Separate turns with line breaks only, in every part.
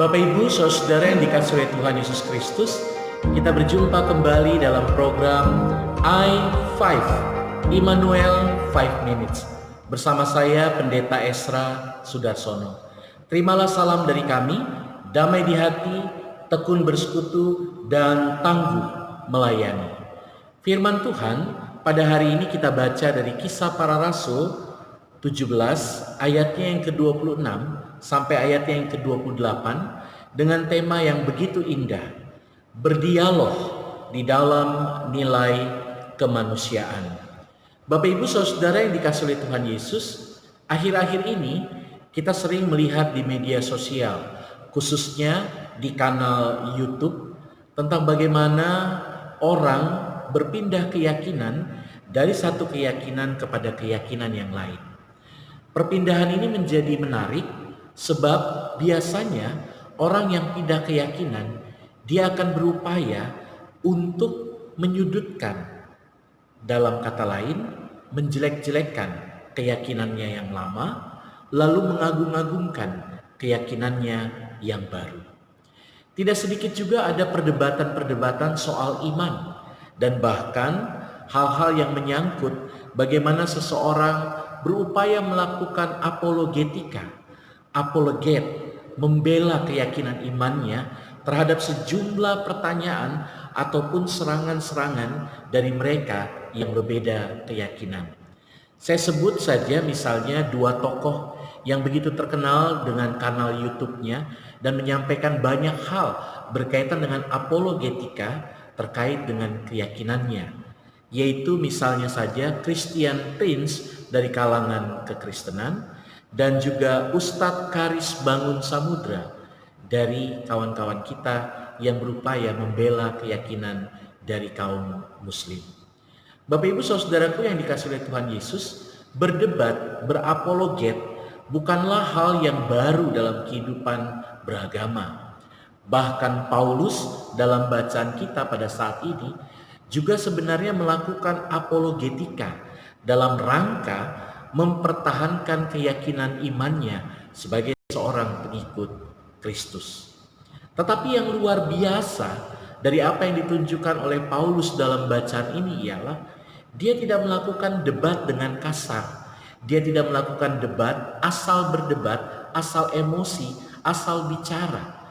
Bapak Ibu, saudara yang dikasihi oleh Tuhan Yesus Kristus, kita berjumpa kembali dalam program I5 Immanuel 5 Minutes bersama saya Pendeta Esra Sudarsono. Terimalah salam dari kami, damai di hati, tekun bersekutu, dan tangguh melayani. Firman Tuhan pada hari ini kita baca dari Kisah Para Rasul 17 ayatnya yang ke-26 sampai ayatnya yang ke-28 dengan tema yang begitu indah, berdialog di dalam nilai kemanusiaan. Bapak Ibu saudara yang dikasihi oleh Tuhan Yesus, akhir-akhir ini kita sering melihat di media sosial, khususnya di kanal YouTube, tentang bagaimana orang berpindah keyakinan dari satu keyakinan kepada keyakinan yang lain. Perpindahan ini menjadi menarik sebab biasanya orang yang pindah keyakinan, dia akan berupaya untuk menyudutkan, dalam kata lain, menjelek-jelekkan keyakinannya yang lama, lalu mengagung-agungkan keyakinannya yang baru. Tidak sedikit juga ada perdebatan-perdebatan soal iman, dan bahkan hal-hal yang menyangkut bagaimana seseorang berupaya melakukan apologetika, apologet, membela keyakinan imannya terhadap sejumlah pertanyaan ataupun serangan-serangan dari mereka yang berbeda keyakinan. Saya sebut saja misalnya dua tokoh yang begitu terkenal dengan kanal YouTube-nya dan menyampaikan banyak hal berkaitan dengan apologetika terkait dengan keyakinannya, yaitu misalnya saja Christian Prince dari kalangan kekristenan dan juga Ustadz Karis Bangun Samudra dari kawan-kawan kita yang berupaya membela keyakinan dari kaum muslim. Bapak Ibu saudaraku yang dikasihi oleh Tuhan Yesus, berdebat, berapologet bukanlah hal yang baru dalam kehidupan beragama. Bahkan Paulus dalam bacaan kita pada saat ini juga sebenarnya melakukan apologetika dalam rangka mempertahankan keyakinan imannya sebagai seorang pengikut Kristus. Tetapi yang luar biasa dari apa yang ditunjukkan oleh Paulus dalam bacaan ini ialah dia tidak melakukan debat dengan kasar. Dia tidak melakukan debat asal berdebat, asal emosi, asal bicara.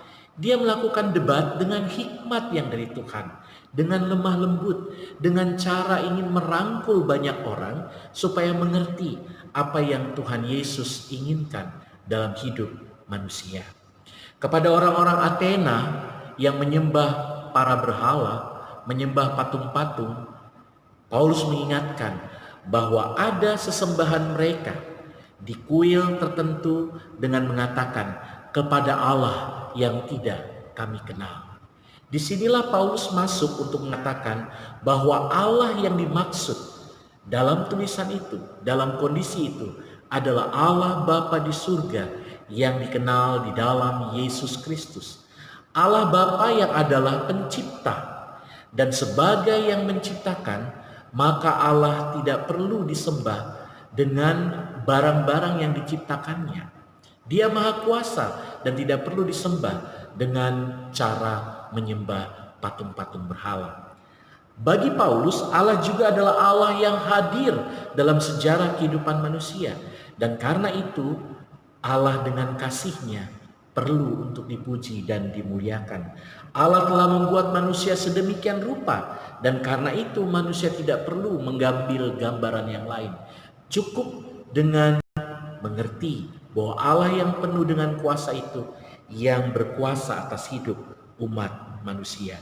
Dia melakukan debat dengan hikmat yang dari Tuhan, dengan lemah lembut, dengan cara ingin merangkul banyak orang supaya mengerti apa yang Tuhan Yesus inginkan dalam hidup manusia. Kepada orang-orang Athena yang menyembah para berhala, menyembah patung-patung, Paulus mengingatkan bahwa ada sesembahan mereka di kuil tertentu dengan mengatakan kepada Allah yang tidak kami kenal. Disinilah Paulus masuk untuk mengatakan bahwa Allah yang dimaksud dalam tulisan itu, dalam kondisi itu adalah Allah Bapa di surga yang dikenal di dalam Yesus Kristus. Allah Bapa yang adalah pencipta, dan sebagai yang menciptakan, maka Allah tidak perlu disembah dengan barang-barang yang diciptakannya. Dia maha kuasa dan tidak perlu disembah dengan cara menyembah patung-patung berhala. Bagi Paulus, Allah juga adalah Allah yang hadir dalam sejarah kehidupan manusia. Dan karena itu, Allah dengan kasih-Nya perlu untuk dipuji dan dimuliakan. Allah telah membuat manusia sedemikian rupa, dan karena itu manusia tidak perlu mengambil gambaran yang lain. Cukup dengan mengerti bahwa Allah yang penuh dengan kuasa itu yang berkuasa atas hidup umat manusia.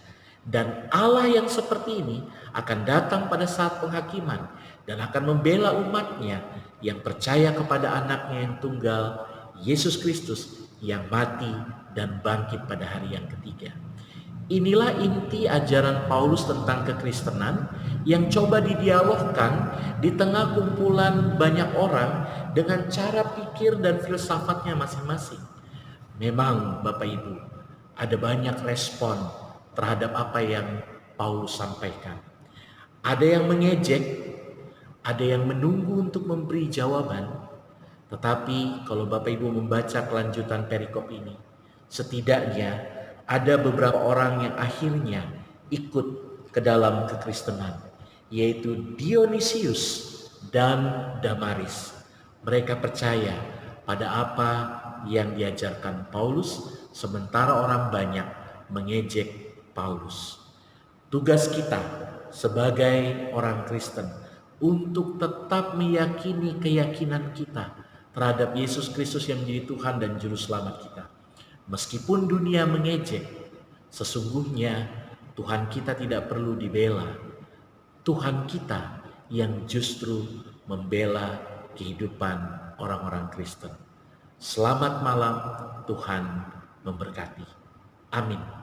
Dan Allah yang seperti ini akan datang pada saat penghakiman dan akan membela umatnya yang percaya kepada anaknya yang tunggal, Yesus Kristus, yang mati dan bangkit pada hari yang ketiga. Inilah inti ajaran Paulus tentang kekristenan yang coba didialogkan di tengah kumpulan banyak orang dengan cara pikir dan filsafatnya masing-masing. Memang Bapak Ibu, ada banyak respon terhadap apa yang Paulus sampaikan. Ada yang mengejek, ada yang menunggu untuk memberi jawaban. Tetapi kalau Bapak Ibu membaca kelanjutan perikop ini, Setidaknya ada beberapa orang yang akhirnya ikut ke dalam kekristenan, yaitu Dionysius dan Damaris. Mereka percaya pada apa yang diajarkan Paulus, sementara orang banyak mengejek Paulus. Tugas kita sebagai orang Kristen untuk tetap meyakini keyakinan kita terhadap Yesus Kristus yang menjadi Tuhan dan Juru Selamat kita. Meskipun dunia mengejek, sesungguhnya Tuhan kita tidak perlu dibela. Tuhan kita yang justru membela kehidupan orang-orang Kristen. Selamat malam, Tuhan memberkati. Amin.